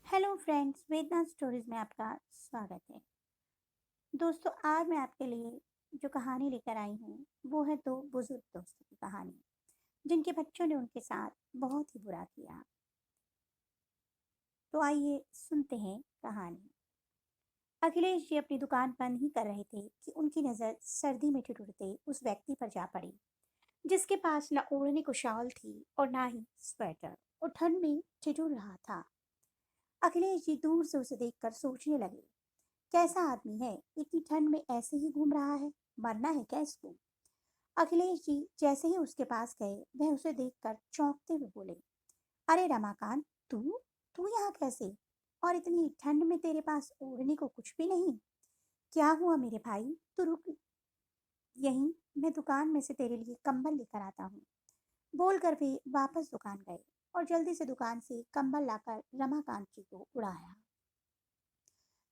Hello friends, वेदना stories में आपका स्वागत है। दोस्तों, आज मैं आपके लिए जो कहानी लेकर आई हूँ वो है दो बुजुर्ग दोस्तों की कहानी, जिनके बच्चों ने उनके साथ बहुत ही बुरा किया। तो आइए सुनते हैं कहानी। अखिलेश जी अपनी दुकान बंद ही कर रहे थे कि उनकी नज़र सर्दी में ठिठुरते उस व्यक्ति पर जा पड़ी, जिसके पास न ओढ़ने को शॉल थी और ना ही स्वेटर, और ठंड में ठिठुर रहा था। अखिलेश जी दूर से उसे देखकर सोचने लगे, कैसा आदमी है, इतनी ठंड में ऐसे ही घूम रहा है, मरना है क्या इसको। अखिलेश जी जैसे ही उसके पास गए, वह उसे देखकर चौंकते हुए बोले, अरे रमाकांत, तू तू यहाँ कैसे, और इतनी ठंड में तेरे पास ओढ़ने को कुछ भी नहीं। क्या हुआ मेरे भाई, तू रुक यहीं, मैं दुकान में से तेरे लिए कंबल लेकर आता हूँ। बोलकर वे वापस दुकान गए और जल्दी से दुकान से कंबल लाकर रमाकांत जी को उड़ाया।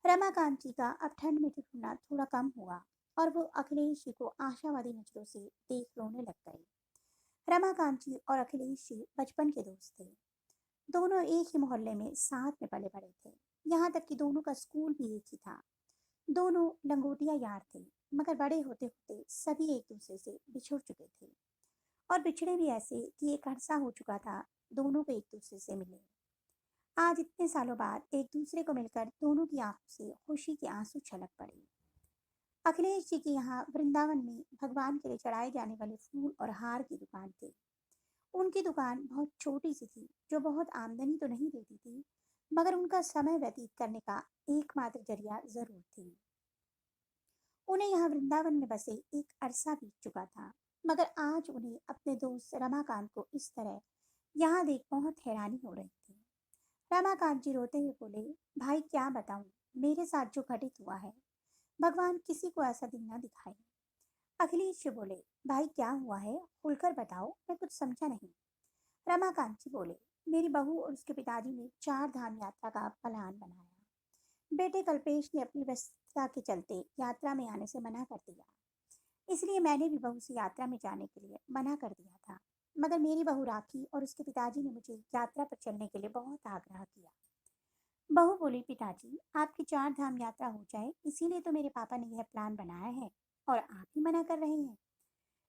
रमाकांत जी का अब ठंड में ठिठुरना थोड़ा कम हुआ और वो अखिलेश जी को आशावादी नजरों से देख रोने लग गए। रमाकांत जी और अखिलेश जी बचपन के दोस्त थे। दोनों एक ही मोहल्ले में साथ में पले बड़े थे। यहाँ तक कि दोनों का स्कूल भी एक ही था। दोनों लंगोटिया यार थे, मगर बड़े होते होते सभी एक दूसरे से बिछुड़ चुके थे, और बिछड़े भी ऐसे कि एक अरसा हो चुका था दोनों को एक दूसरे से मिले। आज इतने सालों बाद एक दूसरे को मिलकर दोनों की आंखों से खुशी के आंसू छलक पड़े। अखिलेश जी के यहाँ वृंदावन में भगवान के लिए चढ़ाए जाने वाले फूल और हार की दुकान थी। उनकी दुकान बहुत छोटी सी थी, जो बहुत आमदनी तो नहीं देती थी, मगर उनका समय व्यतीत करने का एकमात्र जरिया जरूर थी। उन्हें यहाँ वृंदावन में बसे एक अरसा बीत चुका था, मगर आज उन्हें अपने दोस्त रमाकांत को इस तरह यहाँ देख बहुत हैरानी हो रही थी। रमाकांत जी रोते हुए बोले, भाई क्या बताऊं, मेरे साथ जो घटित हुआ है, भगवान किसी को ऐसा दिन न दिखाए। अखिलेश जी बोले, भाई क्या हुआ है, खुलकर बताओ, मैं कुछ समझा नहीं। रमाकांत जी बोले, मेरी बहू और उसके पिताजी ने 4 धाम यात्रा का प्लान बनाया। बेटे कल्पेश ने अपनी व्यस्तता के चलते यात्रा में आने से मना कर दिया, इसलिए मैंने भी बहू से यात्रा में जाने के लिए मना कर दिया था। मगर मेरी बहू राखी और उसके पिताजी ने मुझे यात्रा पर चलने के लिए बहुत आग्रह किया। बहू बोली, पिताजी आपकी 4 धाम यात्रा हो जाए, इसीलिए तो मेरे पापा ने यह प्लान बनाया है, और आप ही मना कर रहे हैं।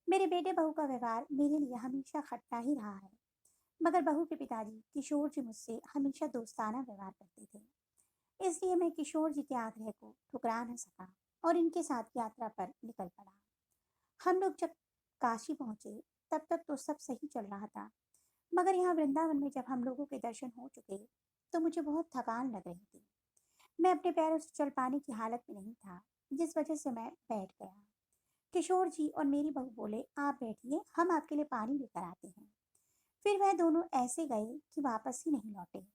मेरे बेटे बहू का व्यवहार मेरे लिए हमेशा खट्टा ही रहा है, मगर बहू के पिताजी किशोर जी मुझसे हमेशा दोस्ताना व्यवहार करते थे, इसलिए मैं किशोर जी के आग्रह को ठुकरा न सका और इनके साथ यात्रा पर निकल पड़ा। हम लोग जब काशी पहुंचे, तब तक तो सब सही चल रहा था, मगर यहाँ वृंदावन में जब हम लोगों के दर्शन हो चुके, तो मुझे बहुत थकान लग रही थी। मैं अपने पैरों से चल पाने की हालत में नहीं था, जिस वजह से मैं बैठ गया। किशोर जी और मेरी बहू बोले, आप बैठिए, हम आपके लिए पानी लेकर आते हैं। फिर वह दोनों ऐसे गए कि वापस ही नहीं लौटे।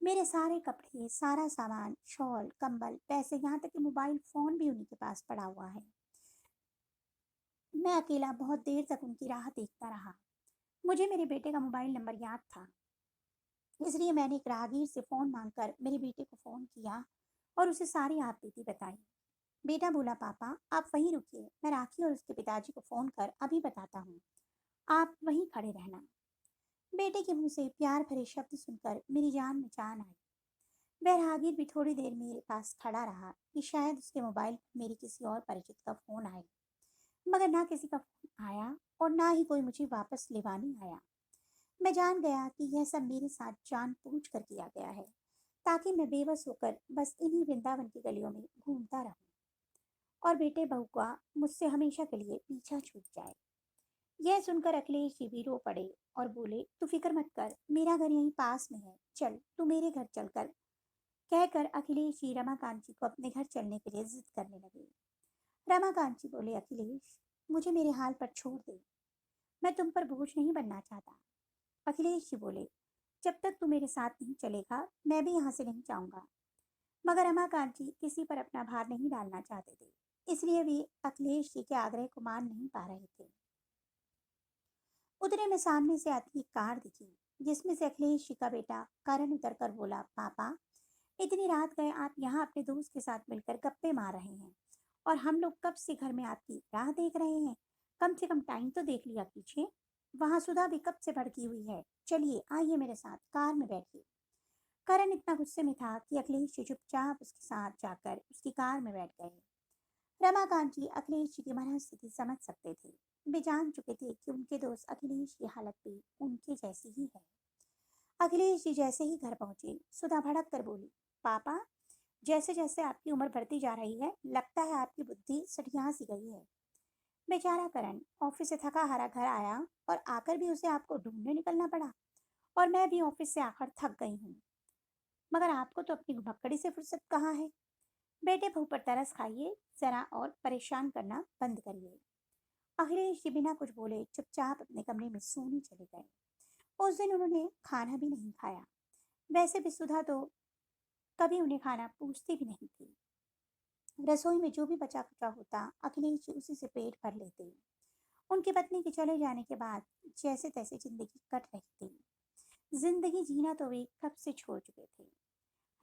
मेरे सारे कपड़े, सारा सामान, शॉल, कंबल, पैसे, यहाँ तक कि मोबाइल फोन भी उन्हीं के पास पड़ा हुआ है। मैं अकेला बहुत देर तक उनकी राह देखता रहा। मुझे मेरे बेटे का मोबाइल नंबर याद था, इसलिए मैंने एक राहगीर से फ़ोन मांगकर मेरे बेटे को फ़ोन किया और उसे सारी आपबीती बताई। बेटा बोला, पापा आप वहीं रुकिए, मैं राखी और उसके पिताजी को फ़ोन कर अभी बताता हूँ, आप वहीं खड़े रहना। बेटे के मुंह से प्यार भरे शब्द सुनकर मेरी जान में जान आई। वह राहगीर भी थोड़ी देर मेरे पास खड़ा रहा कि शायद उसके मोबाइल पर मेरे किसी और परिचित का फ़ोन आए, मगर ना किसी का फ़ोन आया और ना ही कोई मुझे वापस लेवाने आया। मैं जान गया कि यह सब मेरे साथ जानबूझ कर किया गया है, ताकि मैं बेबस होकर बस इन्हीं वृंदावन की गलियों में घूमता रहूं और बेटे बहू का मुझसे हमेशा के लिए पीछा छूट जाए। यह सुनकर अखिलेश जी भी रो पड़े और बोले, तू फिक्र मत कर, मेरा घर यहीं पास में है, चल तू मेरे घर चलकर। कहकर अखिलेश जी रमाकांत जी को अपने घर चलने के लिए जिद करने लगे। रमाकांत जी बोले, अखिलेश मुझे मेरे हाल पर छोड़ दे, मैं तुम पर बोझ नहीं बनना चाहता। अखिलेश जी बोले, जब तक तू मेरे साथ नहीं चलेगा, मैं भी यहाँ से नहीं जाऊंगा। मगर रमाकांत जी किसी पर अपना भार नहीं डालना चाहते थे, इसलिए वे अखिलेश जी के आग्रह को मान नहीं पा रहे थे। उतने में सामने से आती एक कार दिखी, जिसमें से अखिलेश जी का बेटा करण उतर कर बोला, पापा इतनी रात गए आप यहाँ अपने दोस्त के साथ मिलकर गप्पे मार रहे हैं, और हम लोग कब से घर में आपकी राह देख रहे हैं। कम से कम टाइम तो देख लिया कीजिए। वहां सुधा भी कब से भड़की हुई है। चलिए आइए मेरे साथ कार में बैठिए। करण इतना गुस्से में था कि अखिलेश जी चुपचाप उसके साथ जाकर उसकी कार में बैठ गए। रमाकांत जी अखिलेश जी की मनःस्थिति समझ सकते थे। वे जान चुके थे कि उनके दोस्त अखिलेश की हालत भी उनके जैसी ही है। अखिलेश जी जैसे ही घर पहुंचे, सुधा भड़क कर बोली, पापा, जैसे जैसे आपकी उम्र बढ़ती जा रही है, लगता है आपकी बुद्धि सठिया सी गई है। बेचारा करण ऑफिस से थका हारा घर आया और आकर भी उसे आपको ढूंढने निकलना पड़ा। और मैं भी ऑफिस से आकर थक गई हूँ, मगर आपको तो अपनी घुमक्कड़ी से फुर्सत कहाँ है। बेटे बहू पर तरस खाइए जरा और परेशान करना बंद करिए। अखिलेश जी बिना कुछ बोले चुपचाप अपने कमरे में सोने चले गए। उस दिन उन्होंने खाना भी नहीं खाया। वैसे भी सुधा तो कभी उन्हें खाना पूछती भी नहीं थी। रसोई में जो भी बचा कुचा होता अखिलेश जी उसी से पेट भर लेते। उनकी पत्नी के चले जाने के बाद जैसे तैसे जिंदगी कट रही थी। जिंदगी जीना तो वे कब से छोड़ चुके थे।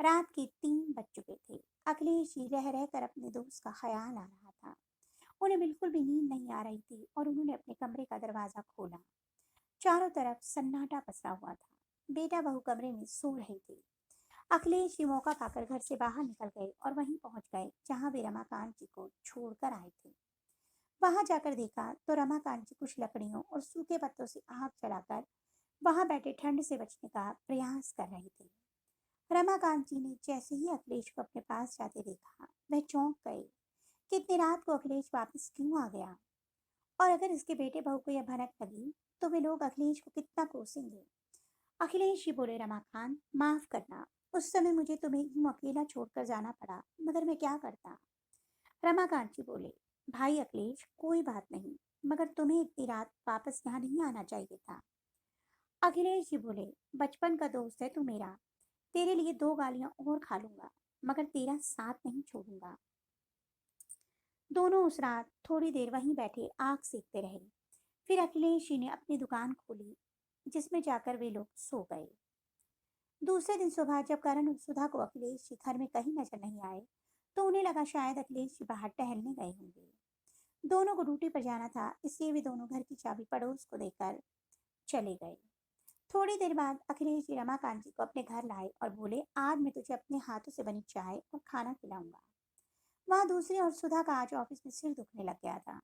रात के 3 बज चुके थे। अखिलेश जी रह रह कर अपने दोस्त का ख्याल आ रहा था। उन्हें बिल्कुल भी नींद नहीं आ रही थी और उन्होंने अपने कमरे का दरवाजा खोला। चारों तरफ सन्नाटा पसरा हुआ था। बेटा बहू कमरे में सो रहे थे। अखिलेश जी मौका पाकर घर से बाहर निकल गए और वहीं पहुंच गए जहां वे रमाकांत जी को छोड़कर आए थे। वहां जाकर देखा तो रमाकांत जी कुछ लकड़ियों और सूखे पत्तों से आग जलाकर वहां बैठे ठंड से बचने का प्रयास कर रहे थे। रमाकांत जी ने जैसे ही अखिलेश को अपने पास जाते देखा, वह चौंक गए कि इतनी रात को अखिलेश वापस क्यों आ गया। और अगर इसके बेटे बहू को यह भनक लगी तो वे लोग अखिलेश को कितना कोसेंगे। अखिलेश जी बोले, रमाकांत माफ करना, उस समय मुझे तुम्हें यूं अकेला छोड़कर जाना पड़ा, मगर मैं क्या करता। रमाकांत जी बोले, भाई अखिलेश कोई बात नहीं, मगर तुम्हें इतनी रात वापस यहाँ नहीं आना चाहिए था। अखिलेश जी बोले, बचपन का दोस्त है तू मेरा, तेरे लिए 2 गालियां और खा लूंगा, मगर तेरा साथ नहीं छोड़ूंगा। दोनों उस रात थोड़ी देर वहीं बैठे आग सेकते रहे। फिर अखिलेश जी ने अपनी दुकान खोली, जिसमें जाकर वे लोग सो गए। दूसरे दिन सुबह जब करण और सुधा को अखिलेश जी घर में कहीं नजर नहीं आए, तो उन्हें लगा शायद अखिलेश जी बाहर टहलने गए होंगे। दोनों को ड्यूटी पर जाना था, इसलिए वे दोनों घर की चाबी पड़ोस को देकर चले गए। थोड़ी देर बाद अखिलेश जी रमाकांत जी को अपने घर लाए और बोले, आज मैं तुझे अपने हाथों से बनी चाय और खाना खिलाऊंगा। वहां दूसरी और सुधा का आज ऑफिस में सिर दुखने लग गया था,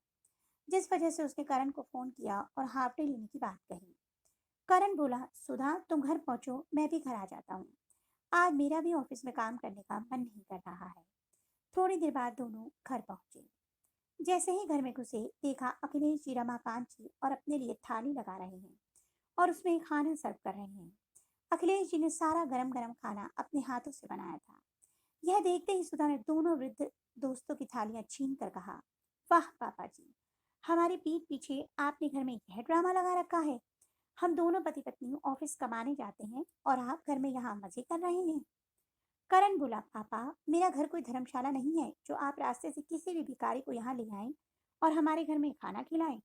जिस वजह से उसने करण को फोन किया और हाफ डे लेने की बात कही। करण बोला, सुधा तुम घर पहुंचो, मैं भी घर आ जाता हूँ। आज मेरा भी ऑफिस में काम करने का मन नहीं कर रहा है। थोड़ी देर बाद दोनों घर पहुंचे। जैसे ही घर में घुसे, देखा अखिलेश जी रमाकांत जी और अपने लिए थाली लगा रहे हैं और उसमें खाना सर्व कर रहे हैं। अखिलेश जी ने सारा गरम गरम खाना अपने हाथों से बनाया था। यह देखते ही सुधा ने दोनों वृद्ध दोस्तों की थालियां छीन कर कहा, वाह पापा जी, हमारी पीठ पीछे आपने घर में यह ड्रामा लगा रखा है। हम दोनों पति पत्नी ऑफिस कमाने जाते हैं और आप घर में यहाँ मजे कर रहे हैं। करण बोला, पापा, मेरा घर कोई धर्मशाला नहीं है जो आप रास्ते से किसी भी भिखारी को यहाँ ले आए और हमारे घर में खाना खिलाएं।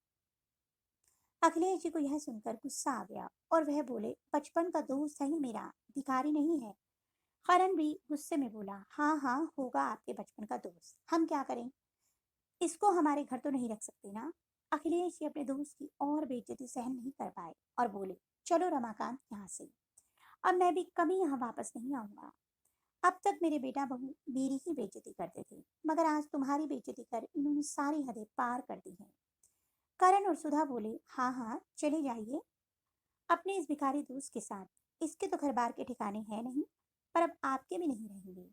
अखिलेश जी को यह सुनकर गुस्सा आ गया और वह बोले, बचपन का दोस्त है ये मेरा, भिखारी नहीं है। करण भी गुस्से में बोला, हाँ हाँ होगा आपके बचपन का दोस्त, हम क्या करें, इसको हमारे घर तो नहीं रख सकते ना। अखिलेश जी अपने दोस्त की और बेइज्जती सहन नहीं कर पाए और बोले, चलो रमाकांत यहाँ से, अब मैं भी कभी यहाँ वापस नहीं आऊंगा। अब तक मेरे बेटा बहू मेरी ही बेइज्जती करते थे, मगर आज तुम्हारी बेइज्जती कर इन्होंने सारी हदें पार कर दी हैं। करण और सुधा बोले, हाँ हाँ चले जाइए अपने इस भिखारी दोस्त के साथ, इसके तो घर बार के ठिकाने हैं नहीं, पर अब आपके भी नहीं रहेंगे।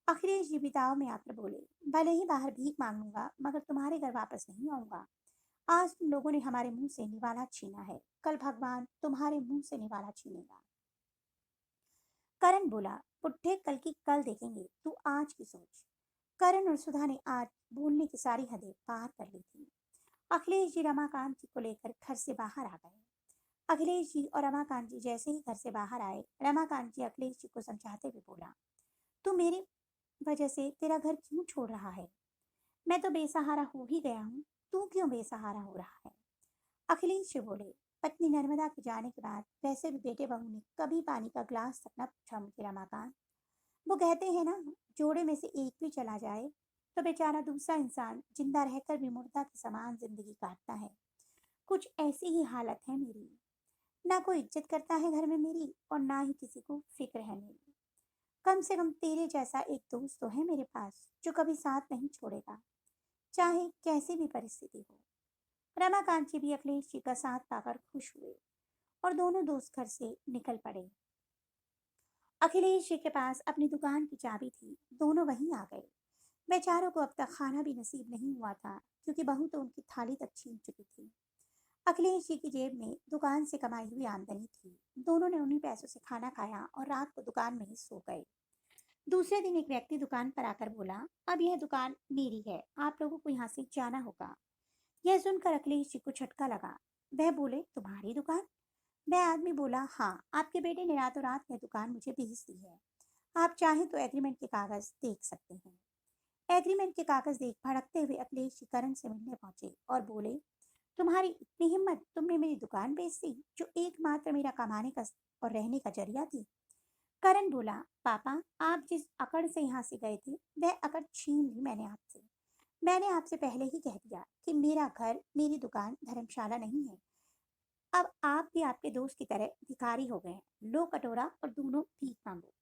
अखिलेश जी बिताव में आकर बोले, भले ही बाहर भीख मांग लूंगा, मगर तुम्हारे घर वापस नहीं आऊंगा। आज तुम लोगों ने हमारे मुंह से निवाला छीना है, कल भगवान तुम्हारे मुंह से निवाला छीनेगा। करण बोला, पुट्ठे कल की कल देखेंगे, तू आज की सोच। करण और सुधा ने आज बोलने की सारी हदें पार कर ली थी। अखिलेश जी रमाकांत जी को लेकर घर से बाहर आ गए। अखिलेश जी और रमाकांत जी जैसे ही घर से बाहर आए, रमाकांत जी अखिलेश जी को समझाते हुए बोला, तू मेरी वजह से तेरा घर क्यों छोड़ रहा है। मैं तो बेसहारा हो ही गया हूँ, तू क्यों बेसहारा हो रहा है। अखिलेश जी बोले, पत्नी नर्मदा के जाने के बाद वैसे भी बेटे बहू ने कभी पानी का ग्लास तक न पूछा मुझे रमाकांत। वो कहते हैं ना, जोड़े में से एक भी चला जाए तो बेचारा दूसरा इंसान जिंदा रहकर भी मुर्दा के समान जिंदगी काटता है। कुछ ऐसी ही हालत है मेरी। ना कोई इज्जत करता है घर में मेरी और ना ही किसी को फिक्र है मेरी। कम से कम तेरे जैसा एक दोस्त तो है मेरे पास जो कभी साथ नहीं छोड़ेगा, चाहे कैसी भी परिस्थिति हो। रमाकांत जी भी अखिलेश जी का साथ पाकर खुश हुए और दोनों दोस्त घर से निकल पड़े। अखिलेश जी के पास अपनी दुकान की चाबी थी, दोनों वहीं आ गए। बेचारों को अब तक खाना भी नसीब नहीं हुआ था, क्योंकि बहू तो उनकी थाली तक छीन चुकी थी। अखिलेश जी की जेब में दुकान से कमाई हुई आमदनी थी। दोनों ने उन्हीं पैसों से खाना खाया और रात को दुकान में ही सो गए। दूसरे दिन एक व्यक्ति दुकान पर आकर बोला, अब यह दुकान मेरी है, आप लोगों को यहाँ से जाना होगा। यह सुनकर अखिलेश जी को झटका लगा। वह बोले, तुम्हारी दुकान? वह आदमी बोला, हाँ, आपके बेटे ने रातों रात यह दुकान मुझे बेच दी है। आप चाहें तो एग्रीमेंट के कागज देख सकते हैं। एग्रीमेंट के कागज देख भड़कते हुए अखिलेश जी करण से मिलने पहुंचे और बोले, तुम्हारी इतनी हिम्मत, तुमने मेरी दुकान बेच दी जो एकमात्र मेरा कमाने का और रहने का जरिया थी। करण बोला, पापा, आप जिस अकड़ से यहाँ से गए थे वह अकड़ छीन ली मैंने आपसे। मैंने आपसे पहले ही कह दिया कि मेरा घर, मेरी दुकान धर्मशाला नहीं है। अब आप भी आपके दोस्त की तरह भिखारी हो गए हैं। लो कटोरा और दोनों भीख मांगो।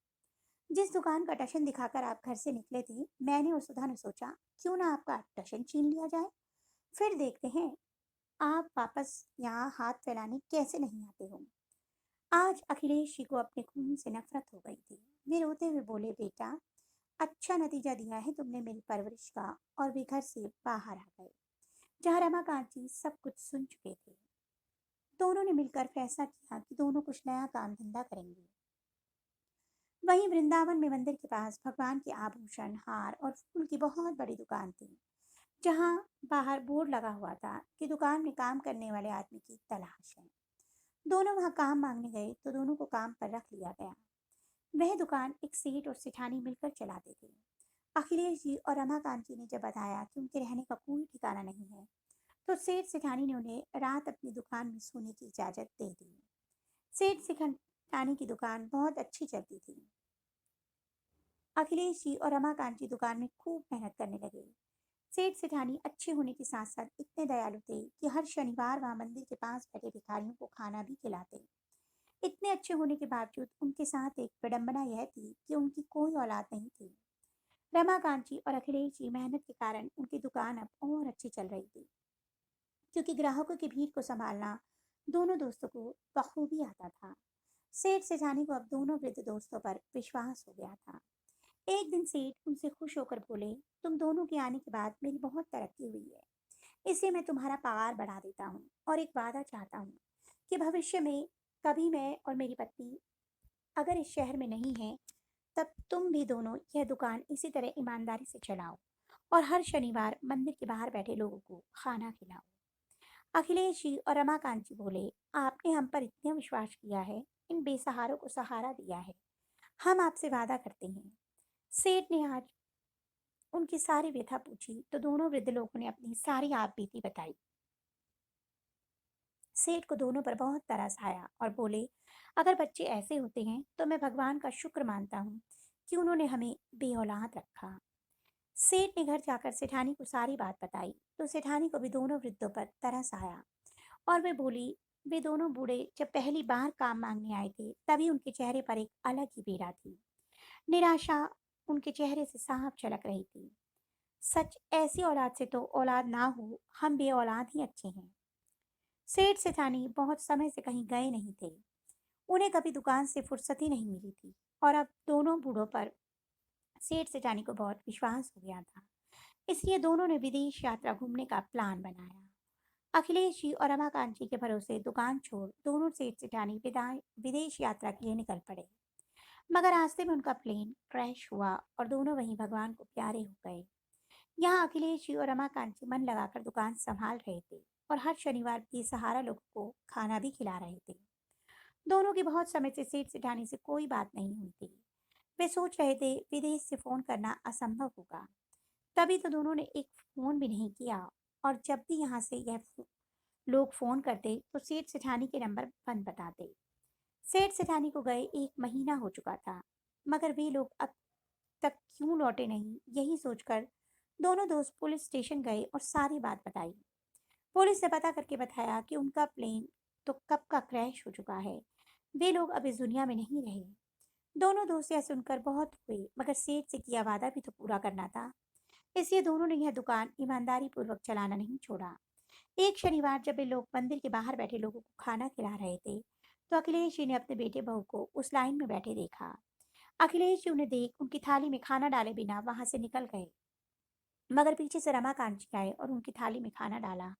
जिस दुकान का टशन दिखाकर आप घर से निकले थे, मैंने और सुधा ने सोचा क्यों ना आपका टशन छीन लिया जाए। फिर देखते हैं आप वापस यहाँ हाथ फैलाने कैसे नहीं आते हो। आज अखिलेश जी को अपने खून से नफरत हो गई थी। वे रोते हुए बोले, बेटा, अच्छा नतीजा दिया है तुमने मेरी परवरिश का। और वे घर से बाहर आ गए, जहाँ रमाकांत जी सब कुछ सुन चुके थे। दोनों ने मिलकर फैसला किया कि दोनों कुछ नया काम धंधा करेंगे। वहीं वृंदावन में मंदिर के पास भगवान के आभूषण, हार और फूल की बहुत बड़ी दुकान थी, जहां बाहर बोर्ड लगा हुआ था कि दुकान में काम करने वाले आदमी की तलाश है। दोनों वहां काम मांगने गए तो दोनों को काम पर रख लिया गया। वह दुकान एक सेठ और सेठानी मिलकर चलाते थे। अखिलेश जी और रमाकांत जी ने जब बताया कि उनके रहने का कोई ठिकाना नहीं है, तो सेठ सेठानी ने उन्हें रात अपनी दुकान में सोने की इजाजत दे दी। सेठ सेठानी की दुकान बहुत अच्छी चलती थी। अखिलेश जी और रमाकांत जी दुकान में खूब मेहनत करने लगे। सेठ सेठानी अच्छे होने के साथ साथ इतने दयालु थे कि हर शनिवार वहां मंदिर के पास बैठे भिखारियों को खाना भी खिलाते। इतने अच्छे होने के बावजूद उनके साथ एक विडंबना यह थी कि उनकी कोई औलाद नहीं थी। रमाकांत जी और अखिलेश जी मेहनत के कारण उनकी दुकान अब और अच्छी चल रही थी, क्योंकि ग्राहकों की भीड़ को संभालना दोनों दोस्तों को बखूबी आता था। सेठ सेठानी को अब दोनों वृद्ध दोस्तों पर विश्वास हो गया था। एक दिन सेठ उनसे खुश होकर बोले, तुम दोनों के आने के बाद मेरी बहुत तरक्की हुई है, इसलिए मैं तुम्हारा पगार बढ़ा देता हूँ और एक वादा चाहता हूँ कि भविष्य में कभी मैं और मेरी पत्नी अगर इस शहर में नहीं है, तब तुम भी दोनों यह दुकान इसी तरह ईमानदारी से चलाओ और हर शनिवार मंदिर के बाहर बैठे लोगों को खाना खिलाओ। अखिलेश जी और रमाकांत जी बोले, आपने हम पर इतना विश्वास किया है, इन बेसहारों को सहारा दिया है, हम आपसे वादा करते हैं। सेठ ने आज उनकी सारी व्यथा पूछी तो दोनों वृद्ध लोगों ने अपनी सारी आप बीती बताई। सेठ को दोनों पर बहुत तरस आया और बोले, अगर बच्चे ऐसे होते हैं तो मैं भगवान का शुक्र मानता हूँ कि उन्होंने हमें बेऔलाद रखा। सेठ ने घर जाकर सेठानी को सारी बात बताई तो सेठानी को भी दोनों वृद्धों पर तरस आया और वे बोली, वे दोनों बूढ़े जब पहली बार काम मांगने आए थे तभी उनके चेहरे पर एक अलग ही पीड़ा थी। निराशा उनके चेहरे से साफ झलक रही थी। सच, ऐसी औलाद से तो औलाद ना हो, हम बे औलाद ही अच्छे हैं। सेठ सेठानी बहुत समय से कहीं गए नहीं थे, उन्हें कभी दुकान से फुर्सत ही नहीं मिली थी और अब दोनों बूढ़ों पर सेठ सेठानी को बहुत विश्वास हो गया था। इसलिए दोनों ने विदेश यात्रा घूमने का प्लान बनाया। अखिलेश जी और रमाकांत जी के भरोसे दुकान छोड़ दोनों सेठ सेठानी विदेश यात्रा के लिए निकल पड़े। मगर रास्ते में उनका प्लेन क्रैश हुआ और दोनों वहीं भगवान को प्यारे हो गए। यहाँ अखिलेश जी और रमाकांत जी मन लगाकर दुकान संभाल रहे थे और हर शनिवार बेसहारा लोगों को खाना भी खिला रहे थे। दोनों की बहुत समय से सेठ सेठानी से कोई बात नहीं हुई थी। वे सोच रहे थे विदेश से फोन करना असंभव होगा, तभी तो दोनों ने एक फोन भी नहीं किया। और जब भी यहाँ से लोग फोन करते तो सेठ सेठानी के नंबर बंद बताते। सेठ सेठानी को गए 1 महीना हो चुका था, मगर वे लोग अब तक क्यों लौटे नहीं, यही सोचकर दोनों दोस्त पुलिस स्टेशन गए और सारी बात बताई। पुलिस ने पता करके बताया कि उनका प्लेन तो कब का क्रैश हो चुका है। वे लोग अब इस दुनिया में नहीं रहे। दोनों दोस्त यह सुनकर बहुत हुए, मगर सेठ से किया वादा भी तो पूरा करना था। इसलिए दोनों ने यह दुकान ईमानदारी पूर्वक चलाना नहीं छोड़ा। एक शनिवार जब वे लोग मंदिर के बाहर बैठे लोगों को खाना खिला रहे थे, तो अखिलेश जी ने अपने बेटे बहू को उस लाइन में बैठे देखा। अखिलेश जी उन्हें देख उनकी थाली में खाना डाले बिना वहां से निकल गए, मगर पीछे से रमाकांत जी आए और उनकी थाली में खाना डाला।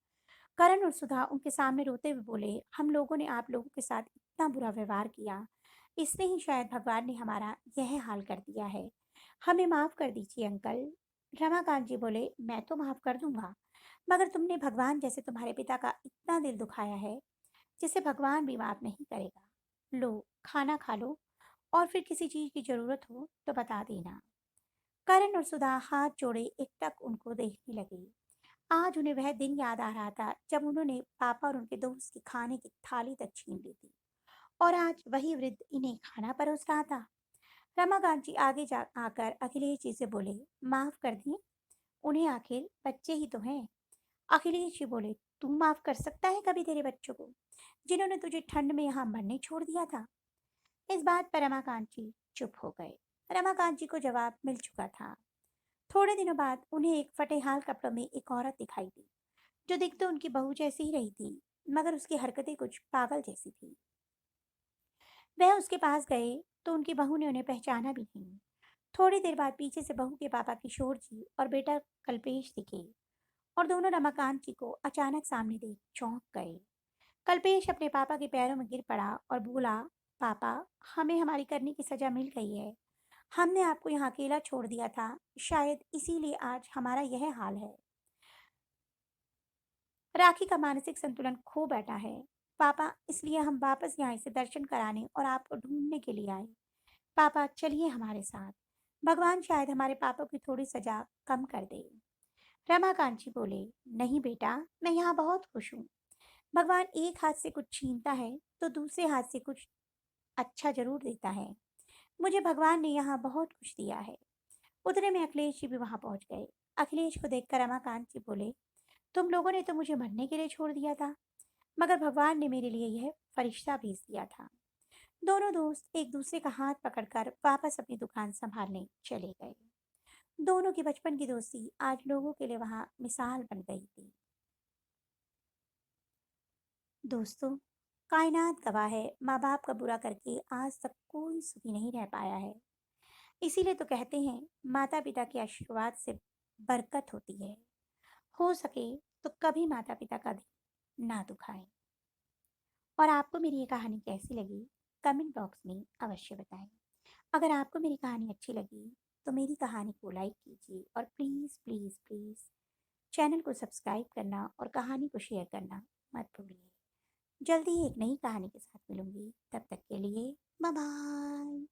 करण और सुधा उनके सामने रोते हुए बोले, हम लोगों ने आप लोगों के साथ इतना बुरा व्यवहार किया, इसलिए ही शायद भगवान ने हमारा यह हाल कर दिया है। हमें माफ कर दीजिए अंकल। रमाकांत जी बोले, मैं तो माफ कर दूंगा, मगर तुमने भगवान जैसे तुम्हारे पिता का इतना दिल दुखाया है, जिसे भगवान भी माफ नहीं करेगा। लो, खाना खा लो, और फिर किसी चीज की जरूरत हो तो बता देना। करण और सुधा हाथ जोड़े एकटक उनको देखने लगे। आज उन्हें वह दिन याद आ रहा था जब उन्होंने पापा और उनके दोस्त की खाने की थाली तक छीन ली थी, और आज वही वृद्ध इन्हें खाना परोस रहा था। रमाकांत जी आगे जा आकर अखिलेश जी से बोले, माफ कर दिए, उन्हें आखिर बच्चे ही तो हैं। अखिलेश जी बोले, तू माफ कर सकता है कभी तेरे बच्चों को, जिन्होंने तुझे ठंड में यहाँ मरने छोड़ दिया था। इस बात पर रमाकांत जी चुप हो गए। रमाकांत जी को जवाब मिल चुका था। थोड़े दिनों बाद उन्हें एक फटेहाल कपड़ों में एक औरत दिखाई दी, जो दिख तो उनकी बहू जैसी ही रही थी, मगर उसकी हरकतें कुछ पागल जैसी थी। वह उसके पास गए तो उनकी बहू ने उन्हें पहचाना भी नहीं। थोड़ी देर बाद पीछे से बहू के पापा किशोर जी और बेटा कल्पेश दिखे, और दोनों रमाकांत जी को अचानक सामने देख चौंक गए। कल्पेश अपने पापा के पैरों में गिर पड़ा और बोला, पापा, हमें हमारी करने की सजा मिल गई है। हमने आपको यहाँ अकेला छोड़ दिया था, शायद इसीलिए आज हमारा यह हाल है। राखी का मानसिक संतुलन खो बैठा है। पापा, इसलिए हम वापस यहाँ इसे दर्शन कराने और आपको ढूंढने के लिए आए। पापा, चलिए हमारे साथ। भगवान शायद हमारे पापों की थोड़ी सजा कम कर दे। रमाकांत जी बोले, नहीं बेटा, मैं यहाँ बहुत खुश हूँ। भगवान एक हाथ से कुछ छीनता है तो दूसरे हाथ से कुछ अच्छा जरूर देता है। मुझे भगवान ने यहाँ बहुत कुछ दिया है। उतने में अखिलेश जी भी वहां पहुंच गए। अखिलेश को देखकर रमाकांत जी बोले, तुम लोगों ने तो मुझे मरने के लिए छोड़ दिया था, मगर भगवान ने मेरे लिए यह फरिश्ता भेज दिया था। दोनों दोस्त एक दूसरे का हाथ पकड़कर वापस अपनी दुकान संभालने चले गए। दोनों की बचपन की दोस्ती आज लोगों के लिए वहां मिसाल बन गई थी। दोस्तों, कायनात गवाह है, माँ बाप का बुरा करके आज तक कोई सुखी नहीं रह पाया है। इसीलिए तो कहते हैं, माता पिता के आशीर्वाद से बरकत होती है। हो सके तो कभी माता पिता का दिल ना दुखाएं। और आपको मेरी ये कहानी कैसी लगी, कमेंट बॉक्स में अवश्य बताएं। अगर आपको मेरी कहानी अच्छी लगी तो मेरी कहानी को लाइक कीजिए, और प्लीज़ प्लीज़ प्लीज़ चैनल को सब्सक्राइब करना और कहानी को शेयर करना मत भूलिए। जल्दी ही एक नई कहानी के साथ मिलूंगी, तब तक के लिए बाय बाय।